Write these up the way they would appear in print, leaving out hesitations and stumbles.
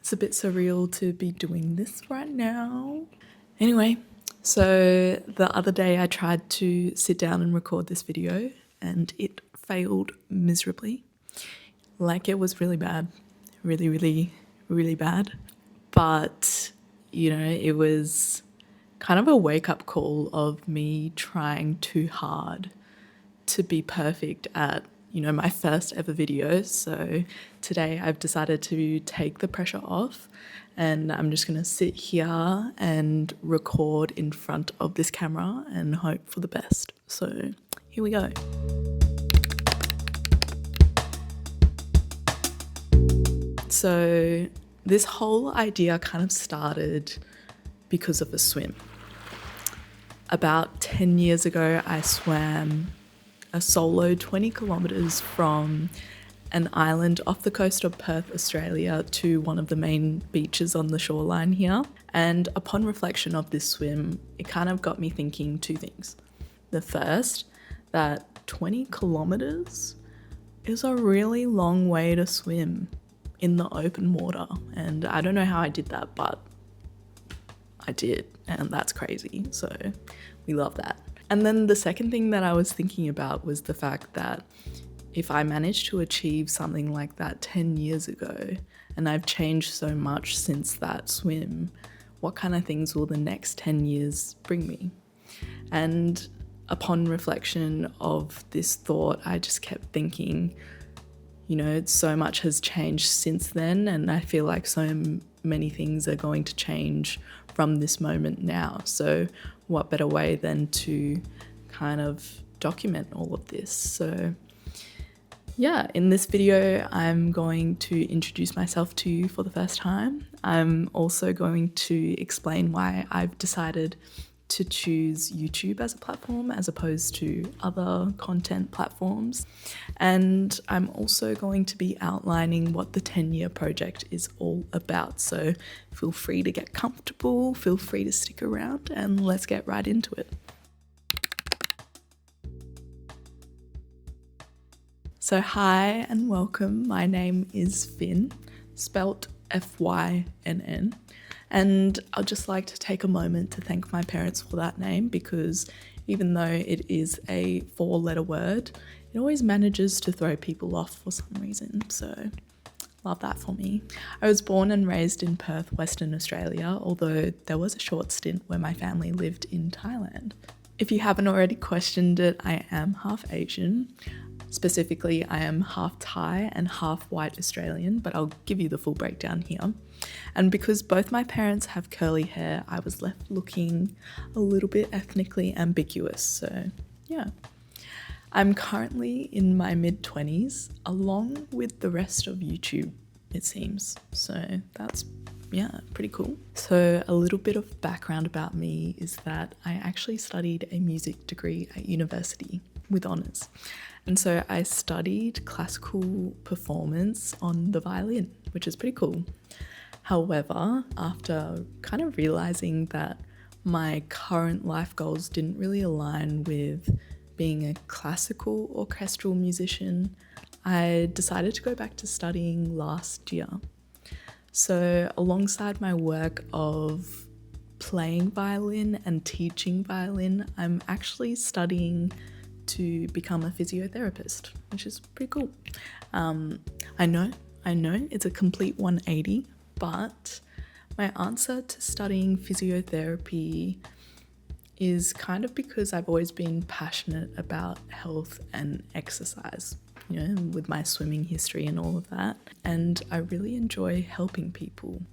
It's a bit surreal to be doing this right now. Anyway, so the other day I tried to sit down and record this video and it failed miserably. Like, it was really bad. Really, really, really bad. But, it was kind of a wake-up call of me trying too hard to be perfect at my first ever video. So today I've decided to take the pressure off and I'm just going to sit here and record in front of this camera and hope for the best. So here we go. So this whole idea kind of started because of a swim. About 10 years ago, I swam a solo 20 kilometres from an island off the coast of Perth, Australia, to one of the main beaches on the shoreline here. And upon reflection of this swim, it kind of got me thinking two things. The first, that 20 kilometres is a really long way to swim in the open water. And I don't know how I did that, but I did, and that's crazy. So we love that. And then the second thing that I was thinking about was the fact that if I managed to achieve something like that 10 years ago, and I've changed so much since that swim, what kind of things will the next 10 years bring me? And upon reflection of this thought, I just kept thinking, so much has changed since then, and I feel like so many things are going to change from this moment now. So what better way than to kind of document all of this? So yeah, in this video, I'm going to introduce myself to you for the first time. I'm also going to explain why I've decided to choose YouTube as a platform as opposed to other content platforms. And I'm also going to be outlining what the 10-year project is all about. So feel free to get comfortable, feel free to stick around, and let's get right into it. So hi and welcome. My name is Fynn, spelt F-Y-N-N. And I'd just like to take a moment to thank my parents for that name, because even though it is a 4-letter word, it always manages to throw people off for some reason. So love that for me. I was born and raised in Perth, Western Australia, although there was a short stint where my family lived in Thailand. If you haven't already questioned it, I am half Asian. Specifically, I am half Thai and half white Australian, but I'll give you the full breakdown here. And because both my parents have curly hair, I was left looking a little bit ethnically ambiguous. So yeah, I'm currently in my mid-20s, along with the rest of YouTube, it seems. So that's, pretty cool. So a little bit of background about me is that I actually studied a music degree at university with honours. And so I studied classical performance on the violin, which is pretty cool. However, after kind of realising that my current life goals didn't really align with being a classical orchestral musician, I decided to go back to studying last year. So alongside my work of playing violin and teaching violin, I'm actually studying to become a physiotherapist, which is pretty cool. I know it's a complete 180, but my answer to studying physiotherapy is kind of because I've always been passionate about health and exercise, with my swimming history and all of that. And I really enjoy helping people.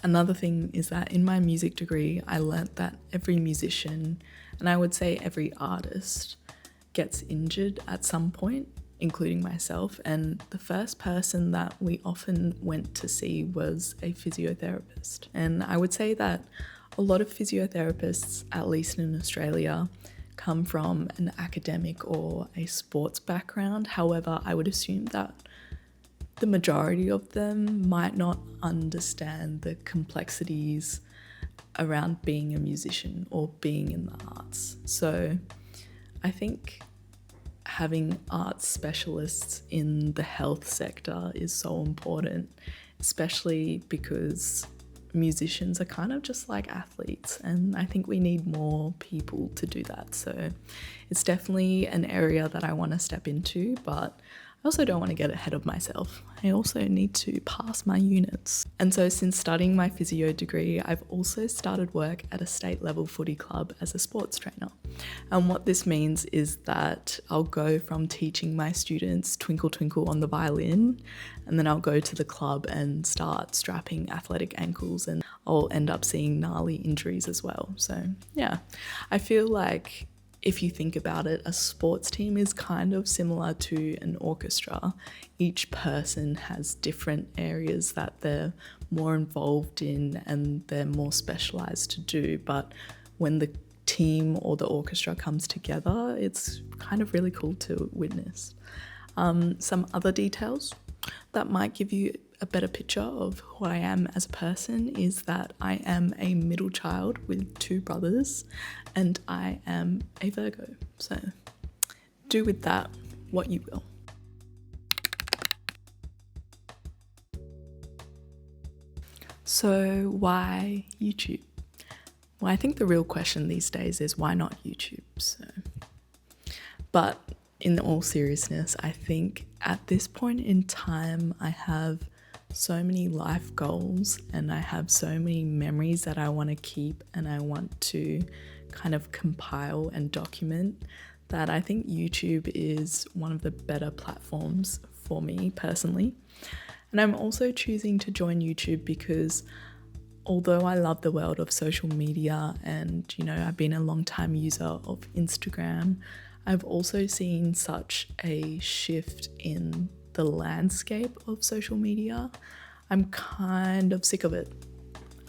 Another thing is that in my music degree, I learnt that every musician, and I would say every artist, gets injured at some point, including myself. And the first person that we often went to see was a physiotherapist. And I would say that a lot of physiotherapists, at least in Australia, come from an academic or a sports background. However, I would assume that the majority of them might not understand the complexities around being a musician or being in the arts. So I think having arts specialists in the health sector is so important especially because musicians are kind of just like athletes, and I think we need more people to do that. So it's definitely an area that I want to step into, but I also don't want to get ahead of myself. I also need to pass my units. And so since studying my physio degree, I've also started work at a state level footy club as a sports trainer. And what this means is that I'll go from teaching my students Twinkle Twinkle on the violin, and then I'll go to the club and start strapping athletic ankles, and I'll end up seeing gnarly injuries as well. So yeah, I feel like if you think about it, a sports team is kind of similar to an orchestra. Each person has different areas that they're more involved in and they're more specialized to do. But when the team or the orchestra comes together, it's kind of really cool to witness. Some other details that might give you a better picture of who I am as a person is that I am a middle child with 2 brothers, and I am a Virgo. So do with that what you will. So why YouTube? Well, I think the real question these days is why not YouTube? But in all seriousness, I think at this point in time, I have so many life goals and I have so many memories that I want to keep and I want to kind of compile and document, that I think YouTube is one of the better platforms for me personally. And I'm also choosing to join YouTube because although I love the world of social media and, I've been a long time user of Instagram, I've also seen such a shift in the landscape of social media. I'm kind of sick of it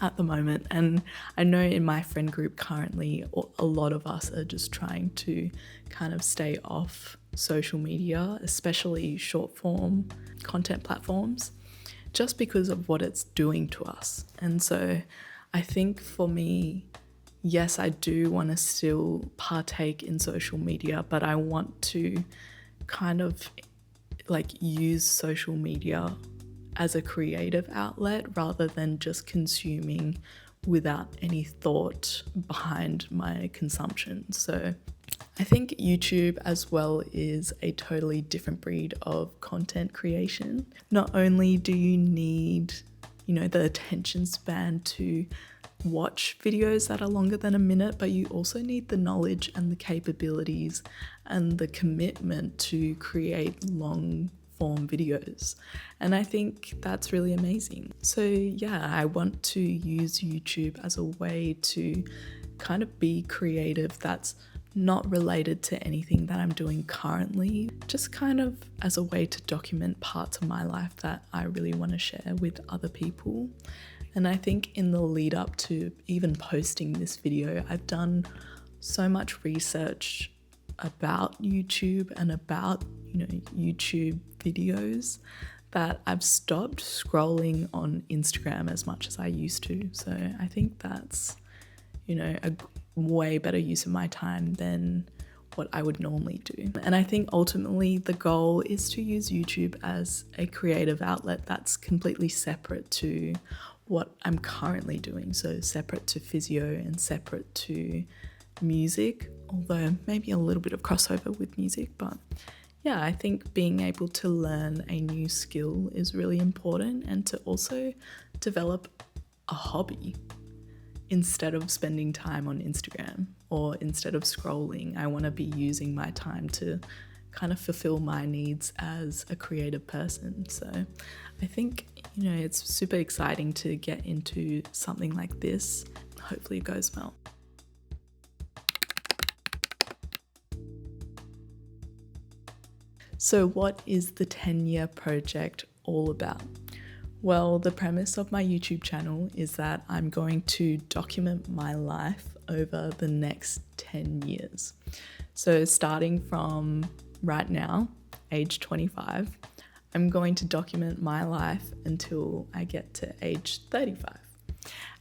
at the moment. And I know in my friend group currently, a lot of us are just trying to kind of stay off social media, especially short form content platforms, just because of what it's doing to us. And so I think for me, yes, I do want to still partake in social media, but I want to kind of use social media as a creative outlet rather than just consuming without any thought behind my consumption. So I think YouTube as well is a totally different breed of content creation. Not only do you need, the attention span to watch videos that are longer than a minute, but you also need the knowledge and the capabilities and the commitment to create long form videos. And I think that's really amazing. So yeah, I want to use YouTube as a way to kind of be creative that's not related to anything that I'm doing currently, just kind of as a way to document parts of my life that I really want to share with other people. And I think in the lead up to even posting this video, I've done so much research about YouTube and about, YouTube videos that I've stopped scrolling on Instagram as much as I used to. So I think that's, a way better use of my time than what I would normally do. And I think ultimately the goal is to use YouTube as a creative outlet that's completely separate to what I'm currently doing. So separate to physio and separate to music, although maybe a little bit of crossover with music. But yeah, I think being able to learn a new skill is really important, and to also develop a hobby. Instead of spending time on Instagram or instead of scrolling, I want to be using my time to kind of fulfill my needs as a creative person. So I think, it's super exciting to get into something like this. Hopefully it goes well. So what is the 10-year project all about? Well, the premise of my YouTube channel is that I'm going to document my life over the next 10 years. So starting from right now, age 25, I'm going to document my life until I get to age 35.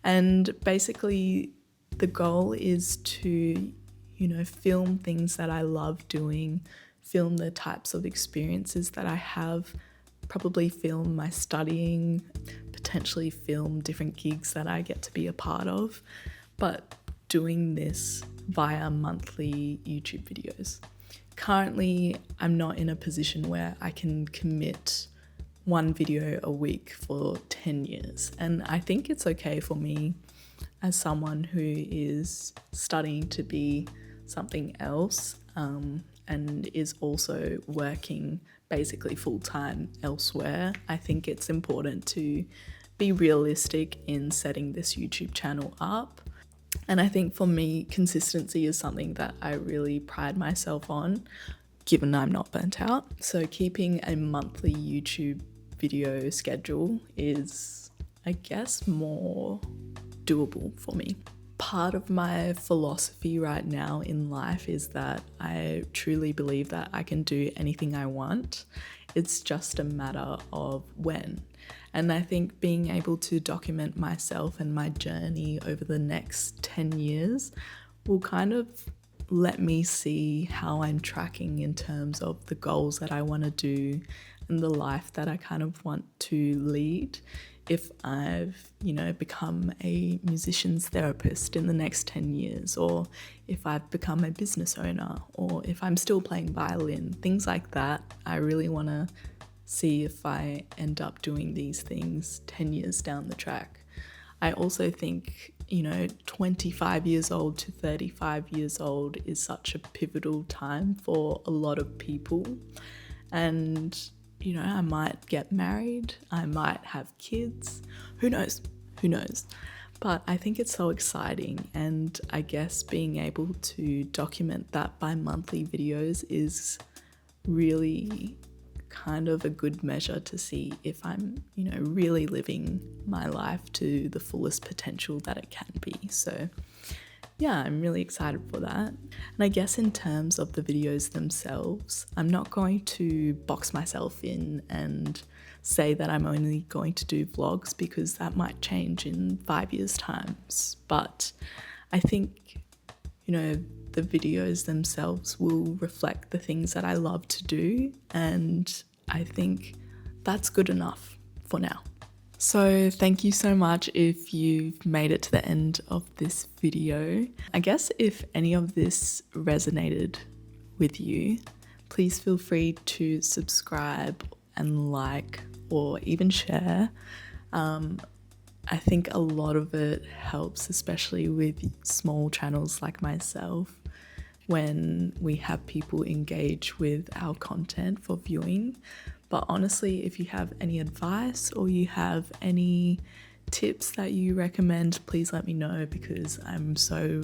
And basically the goal is to, film things that I love doing, film the types of experiences that I have probably film my studying, potentially film different gigs that I get to be a part of, but doing this via monthly YouTube videos. Currently, I'm not in a position where I can commit one video a week for 10 years. And I think it's okay for me as someone who is studying to be something else and is also working basically full-time elsewhere. I think it's important to be realistic in setting this YouTube channel up. And I think for me, consistency is something that I really pride myself on, given I'm not burnt out. So keeping a monthly YouTube video schedule is, I guess, more doable for me. Part of my philosophy right now in life is that I truly believe that I can do anything I want. It's just a matter of when. And I think being able to document myself and my journey over the next 10 years will kind of let me see how I'm tracking in terms of the goals that I want to do and the life that I kind of want to lead. If I've, become a musician's therapist in the next 10 years, or if I've become a business owner, or if I'm still playing violin, things like that. I really want to see if I end up doing these things 10 years down the track. I also think, 25 years old to 35 years old is such a pivotal time for a lot of people. And, I might get married, I might have kids, who knows? But I think it's so exciting, and I guess being able to document that by monthly videos is really kind of a good measure to see if I'm, really living my life to the fullest potential that it can be. So yeah, I'm really excited for that. And I guess in terms of the videos themselves, I'm not going to box myself in and say that I'm only going to do vlogs, because that might change in 5 years' time. But I think, the videos themselves will reflect the things that I love to do, and I think that's good enough for now. So thank you so much if you've made it to the end of this video. I guess if any of this resonated with you, please feel free to subscribe and like, or even share. I think a lot of it helps, especially with small channels like myself, when we have people engage with our content for viewing. But honestly, if you have any advice or you have any tips that you recommend, please let me know, because I'm so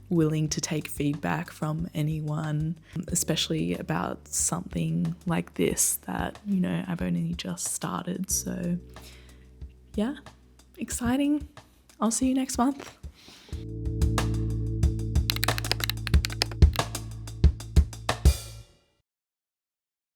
willing to take feedback from anyone, especially about something like this that, I've only just started. So yeah, exciting. I'll see you next month.